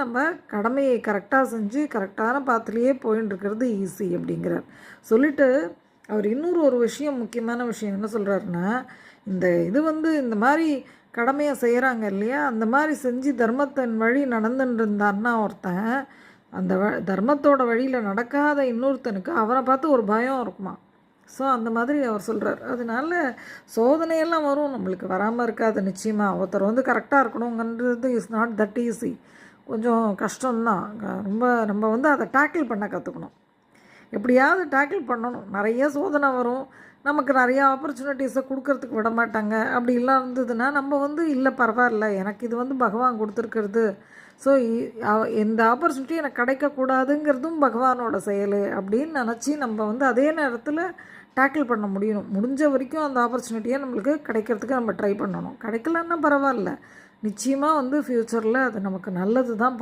நம்ம கடமையை கரெக்டாக செஞ்சு கரெக்டான பாத்துலேயே போயின்னு இருக்கிறது ஈஸி அப்படிங்கிறார். சொல்லிட்டு அவர் இன்னொரு விஷயம், முக்கியமான விஷயம் என்ன சொல்கிறாருன்னா, இந்த மாதிரி கடமையை செய்கிறாங்க இல்லையா, அந்த மாதிரி செஞ்சு தர்மத்தின் வழி நடந்துட்டு இருந்தான்னா ஒருத்தன், அந்த தர்மத்தோட வழியில் நடக்காத இன்னொருத்தனுக்கு அவனை பார்த்து ஒரு பயம் இருக்குமா. ஸோ அந்த மாதிரி அவர் சொல்கிறார். அதனால சோதனையெல்லாம் வரும், நம்மளுக்கு வராமல் இருக்காது நிச்சயமாக. ஒருத்தர் கரெக்டாக இருக்கணுங்கிறது இஸ் நாட் தட் ஈஸி, கொஞ்சம் கஷ்டம்தான். ரொம்ப நம்ம அதை டேக்கிள் பண்ண கற்றுக்கணும். எப்படியாவது டேக்கிள் பண்ணணும். நிறைய சோதனை வரும், நமக்கு நிறையா ஆப்பர்ச்சுனிட்டிஸை கொடுக்கறதுக்கு விட மாட்டாங்க. அப்படிலாம் இருந்ததுன்னா நம்ம இல்லை பரவாயில்ல, எனக்கு இது பகவான் கொடுத்துருக்கிறது, ஸோ எந்த ஆப்பர்ச்சுனிட்டி எனக்கு கிடைக்கக்கூடாதுங்கிறதும் பகவானோட செயல் அப்படின்னு நினச்சி நம்ம அதே நேரத்தில் டேக்கிள் பண்ண முடிஞ்ச வரைக்கும் அந்த ஆப்பர்ச்சுனிட்டியை நம்மளுக்கு கிடைக்கிறதுக்கு நம்ம ட்ரை பண்ணணும். கிடைக்கலன்னா பரவாயில்ல, நிச்சயமாக ஃப்யூச்சரில் அது நமக்கு நல்லது தான்